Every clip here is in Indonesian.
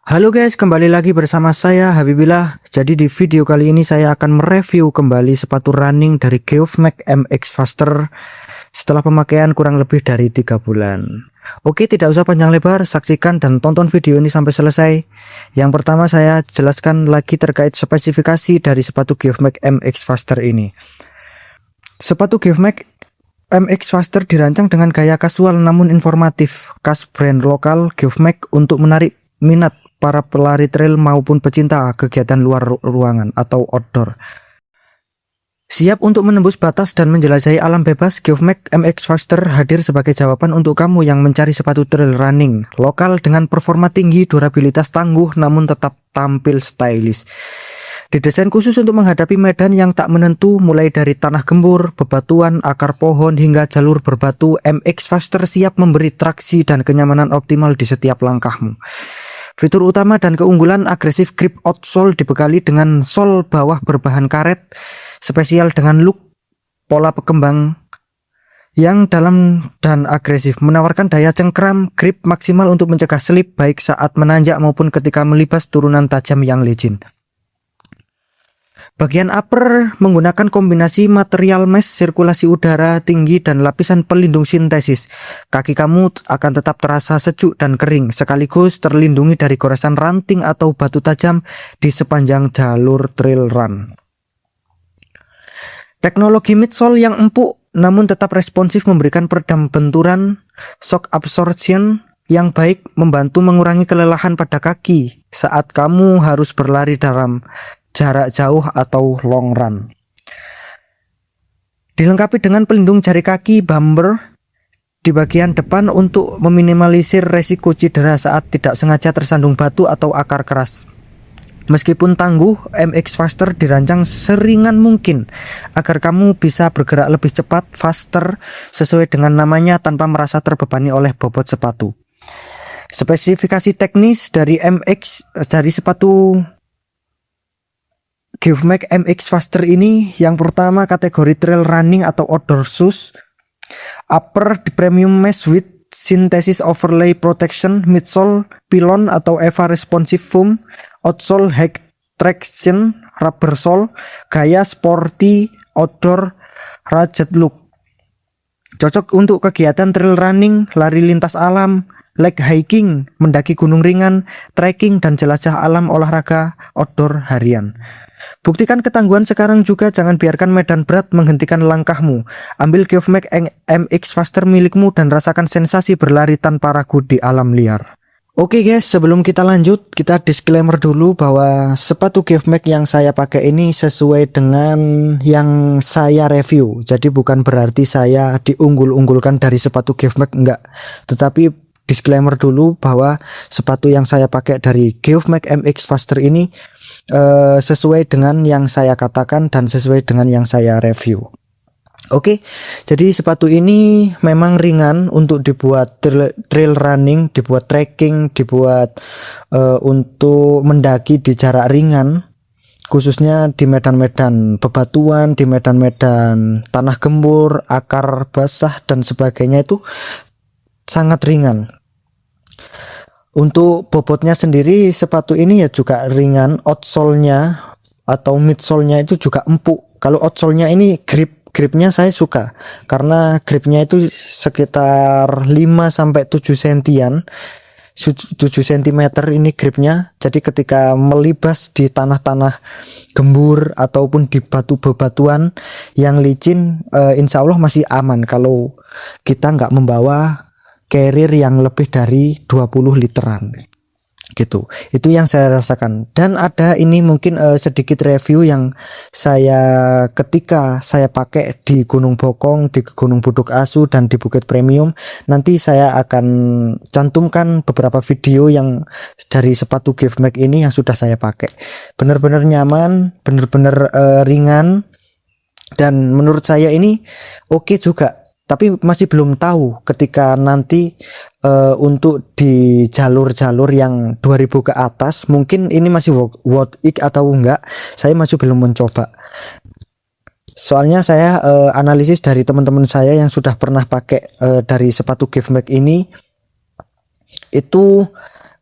Halo guys, kembali lagi bersama saya Habibillah. Jadi di video kali ini saya akan mereview kembali sepatu running dari Geoff Max MX Faster setelah pemakaian kurang lebih dari 3 bulan. Oke, tidak usah panjang lebar, saksikan dan tonton video ini sampai selesai. Yang pertama saya jelaskan lagi terkait spesifikasi dari sepatu Geoff Max MX Faster ini. Sepatu Geoff Max MX Faster dirancang dengan gaya kasual namun informatif, khas brand lokal Geoff Max untuk menarik minat para pelari trail maupun pecinta kegiatan luar ruangan atau outdoor. Siap untuk menembus batas dan menjelajahi alam bebas, Geoff Max MX Faster hadir sebagai jawaban untuk kamu yang mencari sepatu trail running lokal dengan performa tinggi, durabilitas tangguh namun tetap tampil stylish. Didesain khusus untuk menghadapi medan yang tak menentu, mulai dari tanah gembur, bebatuan, akar pohon hingga jalur berbatu. MX Faster siap memberi traksi dan kenyamanan optimal di setiap langkahmu. Fitur utama dan keunggulan: agresif grip outsole dibekali dengan sol bawah berbahan karet spesial dengan look pola pekembang yang dalam dan agresif, menawarkan daya cengkram grip maksimal untuk mencegah slip baik saat menanjak maupun ketika melibas turunan tajam yang licin. Bagian upper menggunakan kombinasi material mesh, sirkulasi udara tinggi dan lapisan pelindung sintesis. Kaki kamu akan tetap terasa sejuk dan kering, sekaligus terlindungi dari goresan ranting atau batu tajam di sepanjang jalur trail run. Teknologi midsole yang empuk namun tetap responsif memberikan peredam benturan, shock absorption yang baik, membantu mengurangi kelelahan pada kaki saat kamu harus berlari dalam jarak jauh atau long run. Dilengkapi dengan pelindung jari kaki bumper di bagian depan untuk meminimalisir resiko cedera saat tidak sengaja tersandung batu atau akar keras. Meskipun tangguh, MX Faster dirancang seringan mungkin agar kamu bisa bergerak lebih cepat, faster, sesuai dengan namanya tanpa merasa terbebani oleh bobot sepatu. Spesifikasi teknis dari sepatu Geoff Max MX Faster ini, yang pertama kategori trail running atau outdoor shoes. Upper di premium mesh with synthesis overlay protection, midsole pylon atau EVA responsive foam, outsole high traction rubber sole, gaya sporty outdoor rugged look. Cocok untuk kegiatan trail running, lari lintas alam, leg hiking, mendaki gunung ringan, trekking dan jelajah alam olahraga outdoor harian. Buktikan ketangguhan sekarang juga, jangan biarkan medan berat menghentikan langkahmu. Ambil Geoff Max MX Faster milikmu dan rasakan sensasi berlari tanpa ragu di alam liar. Oke guys, sebelum kita lanjut, kita disclaimer dulu bahwa sepatu Geoff Max yang saya pakai ini sesuai dengan yang saya review. Jadi bukan berarti saya diunggul-unggulkan dari sepatu Geoff Max, enggak. Tetapi disclaimer dulu bahwa sepatu yang saya pakai dari Geoff Max MX Faster ini sesuai dengan yang saya katakan dan sesuai dengan yang saya review. Oke, jadi sepatu ini memang ringan untuk dibuat trail running, dibuat trekking, dibuat untuk mendaki di jarak ringan, khususnya di medan-medan bebatuan, di medan-medan tanah gembur, akar basah dan sebagainya, itu sangat ringan. Untuk bobotnya sendiri, sepatu ini ya juga ringan. Outsole-nya atau midsole-nya itu juga empuk. Kalau outsole-nya ini gripnya saya suka, karena gripnya itu sekitar 5-7 sentian, 7 cm ini gripnya. Jadi ketika melibas di tanah-tanah gembur ataupun di batu-bebatuan yang licin, insya Allah masih aman kalau kita nggak membawa carrier yang lebih dari 20 literan gitu. Itu yang saya rasakan. Dan ada ini mungkin sedikit review yang saya ketika saya pakai di Gunung Bokong, di Gunung Buduk Asu dan di Bukit Premium. Nanti saya akan cantumkan beberapa video yang dari sepatu Geoff Max ini yang sudah saya pakai. Benar-benar nyaman, benar-benar ringan, dan menurut saya ini oke juga. Tapi masih belum tahu ketika nanti untuk di jalur-jalur yang 2000 ke atas, mungkin ini masih worth it atau enggak, saya masih belum mencoba. Soalnya saya analisis dari teman-teman saya yang sudah pernah pakai dari sepatu Geoff Max ini, itu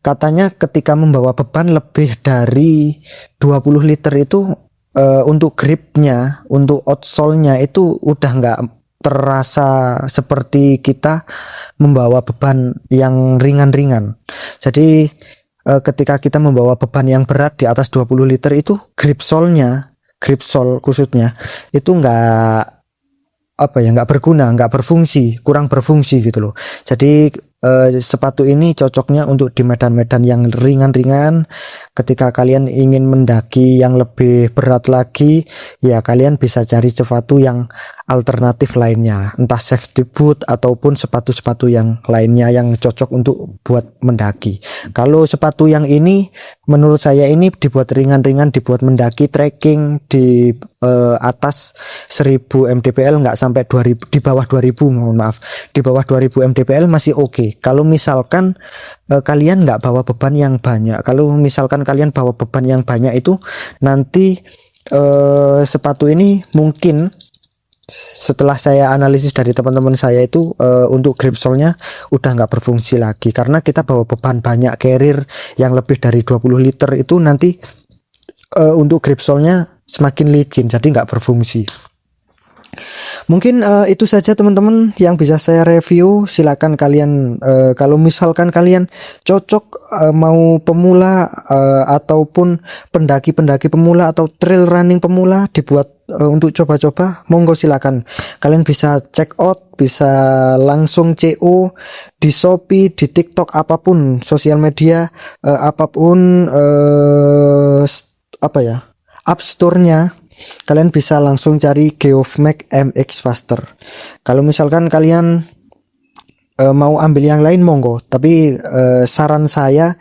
katanya ketika membawa beban lebih dari 20 liter itu untuk gripnya, untuk outsole-nya itu udah nggak terasa seperti kita membawa beban yang ringan-ringan. Jadi ketika kita membawa beban yang berat di atas 20 liter itu grip sole-nya, grip sole khususnya itu nggak berguna, nggak berfungsi, kurang berfungsi gitu loh. Jadi sepatu ini cocoknya untuk di medan-medan yang ringan-ringan. Ketika kalian ingin mendaki yang lebih berat lagi, ya kalian bisa cari sepatu yang alternatif lainnya, entah safety boot ataupun sepatu-sepatu yang lainnya yang cocok untuk buat mendaki. Kalau sepatu yang ini menurut saya ini dibuat ringan-ringan, dibuat mendaki trekking di atas 1000 mdpl, nggak sampai 2000, di bawah 2000, mohon maaf, di bawah 2000 mdpl masih oke. Kalau misalkan kalian nggak bawa beban yang banyak, kalau misalkan kalian bawa beban yang banyak itu nanti sepatu ini mungkin setelah saya analisis dari teman-teman saya itu untuk grip sole-nya udah nggak berfungsi lagi, karena kita bawa beban banyak, carrier yang lebih dari 20 liter itu nanti untuk grip sole-nya semakin licin, jadi nggak berfungsi. Mungkin itu saja teman-teman yang bisa saya review. Silakan kalian kalau misalkan kalian cocok mau pemula ataupun pendaki-pendaki pemula atau trail running pemula dibuat untuk coba-coba, monggo silakan. Kalian bisa check out, bisa langsung CO di Shopee, di TikTok, apapun sosial media, apapun App Store-nya. Kalian bisa langsung cari Geof-Max MX Faster. Kalau misalkan kalian mau ambil yang lain monggo, tapi saran saya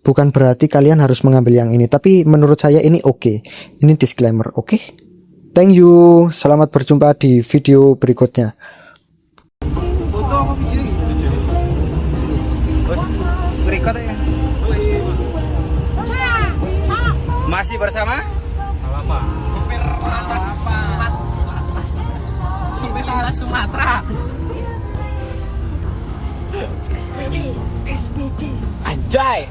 bukan berarti kalian harus mengambil yang ini, tapi menurut saya ini oke. Ini disclaimer, oke? Thank you. Selamat berjumpa di video berikutnya. Foto apa video? Berikut ya. Masih bersama apa? Supir Laras Sumatera. SBJ. Anjay.